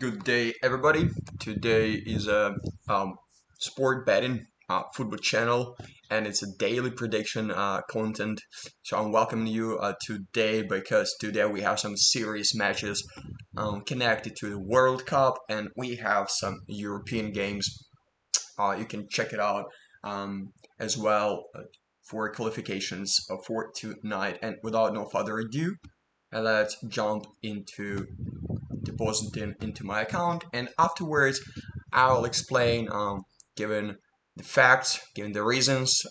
Good day, everybody. Today is a sport betting football channel, and it's a daily prediction content. So I'm welcoming you today because today we have some serious matches connected to the World Cup, and we have some European games. You can check it out as well for qualifications for tonight. And without no further ado, let's jump into depositing into my account, and afterwards I'll explain, given the facts, given the reasons,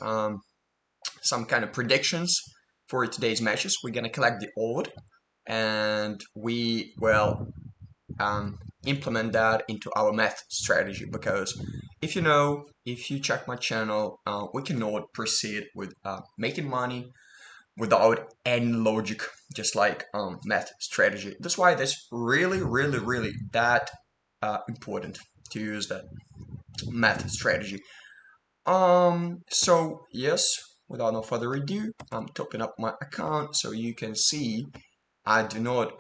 some kind of predictions for today's matches. We're gonna collect the odd, and we will implement that into our math strategy, because if you check my channel, we cannot proceed with making money without any logic, just like math strategy. That's why that's really that important to use that math strategy. So yes, without no further ado, I'm topping up my account so you can see I do not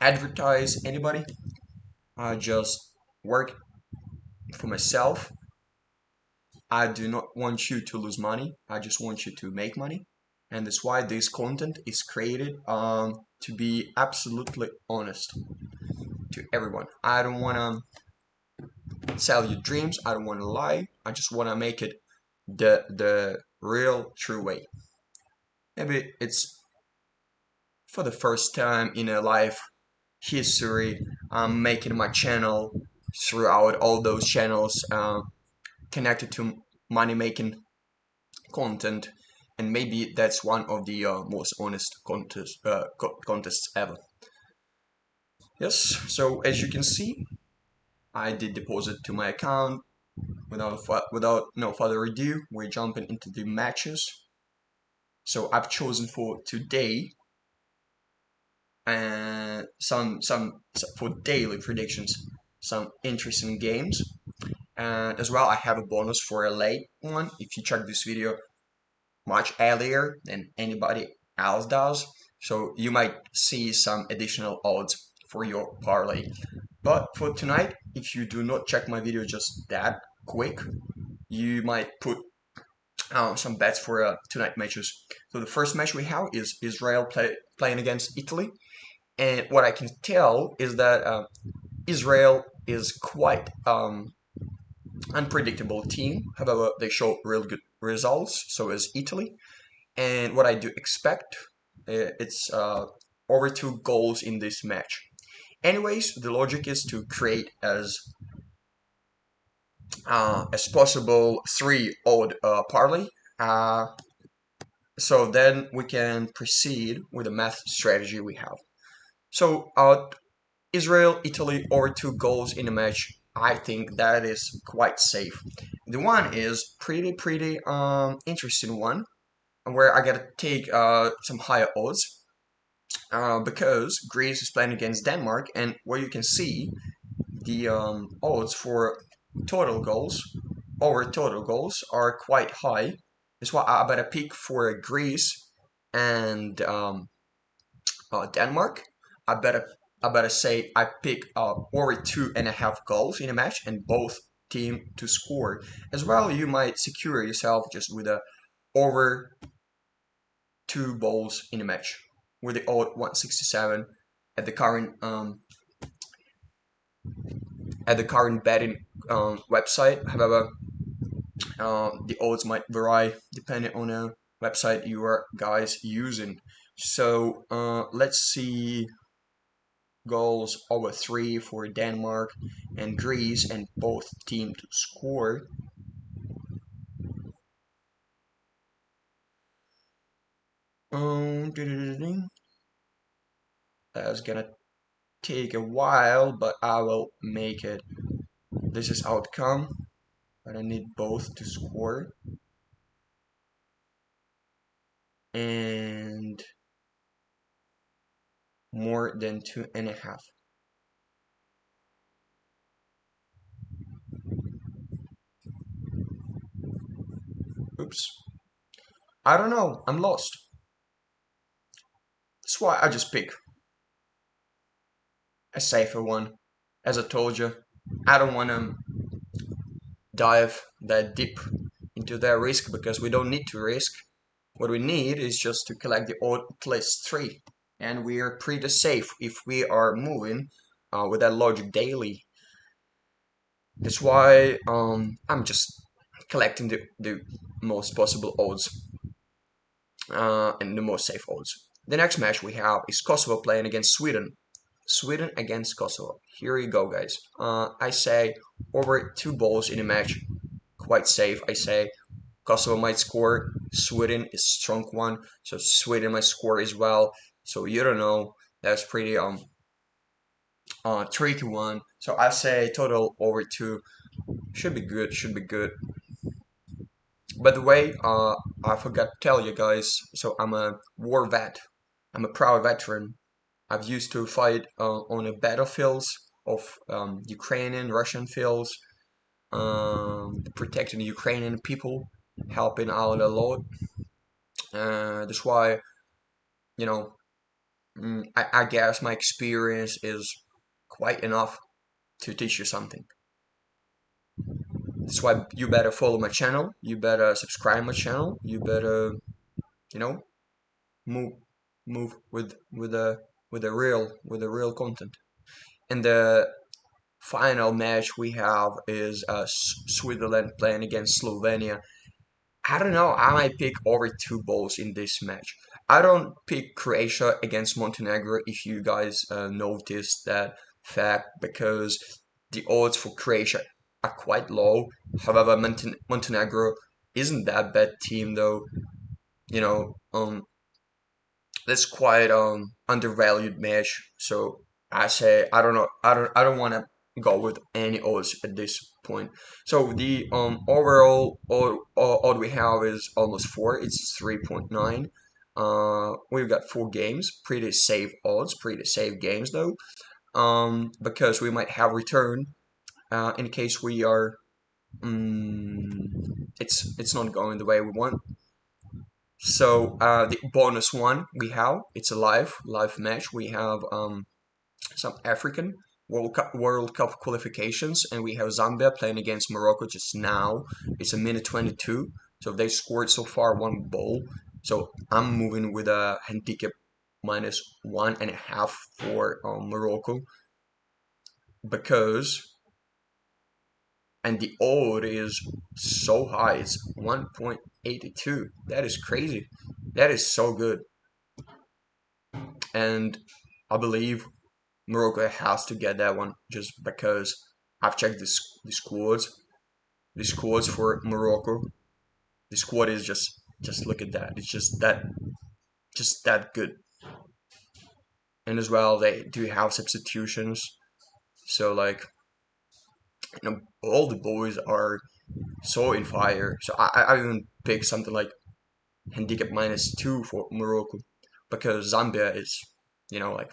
advertise anybody. I just work for myself. I do not want you to lose money. I just want you to make money. And that's why this content is created to be absolutely honest to everyone. I don't want to sell you dreams. I don't want to lie. I just want to make it the real, true way. Maybe it's for the first time in a life history, I'm making my channel throughout all those channels connected to money making content, and maybe that's one of the most honest contests ever. Yes, so as you can see, I did deposit to my account. Without no further ado, we're jumping into the matches. So I've chosen for today and some for daily predictions, some interesting games, and as well I have a bonus for a late one if you check this video much earlier than anybody else does. So you might see some additional odds for your parlay. But for tonight, if you do not check my video just that quick, you might put some bets for tonight matches. So the first match we have is Israel playing against Italy. And what I can tell is that Israel is quite unpredictable team. However, they show real good results, so is Italy. And what I do expect, it's over 2 goals in this match. Anyways, the logic is to create as possible 3 odd parlay. So then we can proceed with the math strategy we have. So Israel, Italy over 2 goals in a match. I think that is quite safe. The one is pretty interesting one, where I gotta take some higher odds because Greece is playing against Denmark, and where you can see the odds for total goals over total goals are quite high. That's why I better pick for Greece and Denmark. I better say I pick over 2.5 goals in a match and both team to score. As well, you might secure yourself just with a over 2 goals in a match with the odd 167 at the current betting website. However, the odds might vary depending on a website you are guys using. So let's see goals over 3 for Denmark and Greece and both team to score. That's gonna take a while, but I will make it. This is outcome, but I need both to score. And more than 2.5. Oops. I don't know. I'm lost. That's why I just pick a safer one. as I told you, I don't want to dive that deep into that risk because we don't need to risk. What we need is just to collect the odd at 3, and we are pretty safe if we are moving with that logic daily. That's why I'm just collecting the most possible odds and the most safe odds. The next match we have is Kosovo playing against Sweden. Sweden against Kosovo. Here you go, guys. I say over 2 balls in a match. Quite safe, I say. Kosovo might score. Sweden is strong one, so Sweden might score as well. So you don't know. That's pretty 3-1. So I say total over 2. Should be good. Should be good. By the way, I forgot to tell you guys. So I'm a war vet. I'm a proud veteran. I've used to fight on the battlefields of Ukrainian, Russian fields, protecting the Ukrainian people, helping out a lot. That's why, you know, I guess my experience is quite enough to teach you something. That's why you better follow my channel. You better subscribe my channel. You better, you know, move with the real content. And the final match we have is Switzerland playing against Slovenia. I don't know. I might pick over 2 balls in this match. I don't pick Croatia against Montenegro if you guys noticed that fact because the odds for Croatia are quite low. However, Montenegro isn't that bad team though. You know, that's quite undervalued match. So I say I don't know. I don't want to go with any odds at this point. So the overall odd we have is almost 4. It's 3.9. We've got 4 games. Pretty safe odds. Pretty safe games though. Because we might have return in case we are. It's not going the way we want. So the bonus one we have, it's a live match. We have some African World Cup qualifications, and we have Zambia playing against Morocco just now. It's a minute 22, so they scored so far 1 goal. So I'm moving with a handicap minus 1.5 for Morocco because, and the odd is so high. It's 1.82. That is crazy. That is so good. And I believe Morocco has to get that one just because I've checked the squads. The squads for Morocco. The squad is just look at that. It's just that good. And as well, they do have substitutions. So like, all the boys are so in fire. So I even pick something like handicap minus 2 for Morocco because Zambia is, like.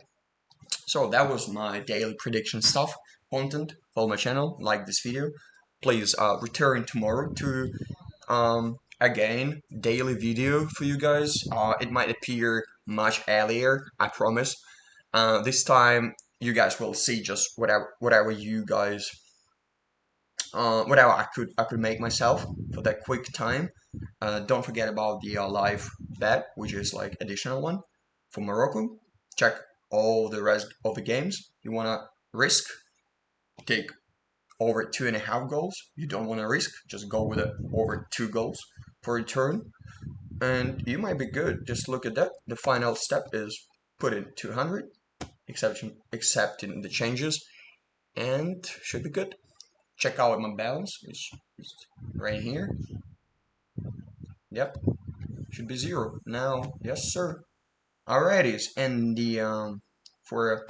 So that was my daily prediction stuff content. Follow my channel, like this video. Please return tomorrow to again daily video for you guys. It might appear much earlier, I promise. This time you guys will see just whatever you guys whatever I could make myself for that quick time. Don't forget about the live bet, which is like additional one for Morocco. Check all the rest of the games. You wanna risk, take over 2.5 goals. You don't wanna risk, just go with it over 2 goals for return, and you might be good. Just look at that. The final step is put in 200, accepting the changes, and should be good. Check out my balance. It's right here. Yep, should be 0 now. Yes, sir. Alrighty, and the for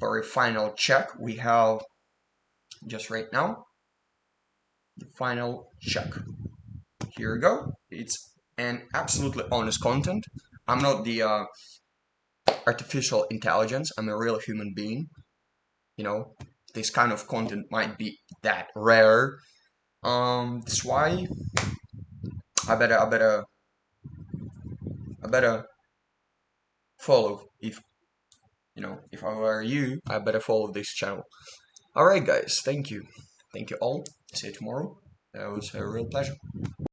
a final check, we have just right now the final check. Here we go. It's an absolutely honest content. I'm not the artificial intelligence. I'm a real human being. This kind of content might be that rare. That's why I better follow if I were you, I better follow this channel. All right, guys, thank you all. See you tomorrow. That was a real pleasure.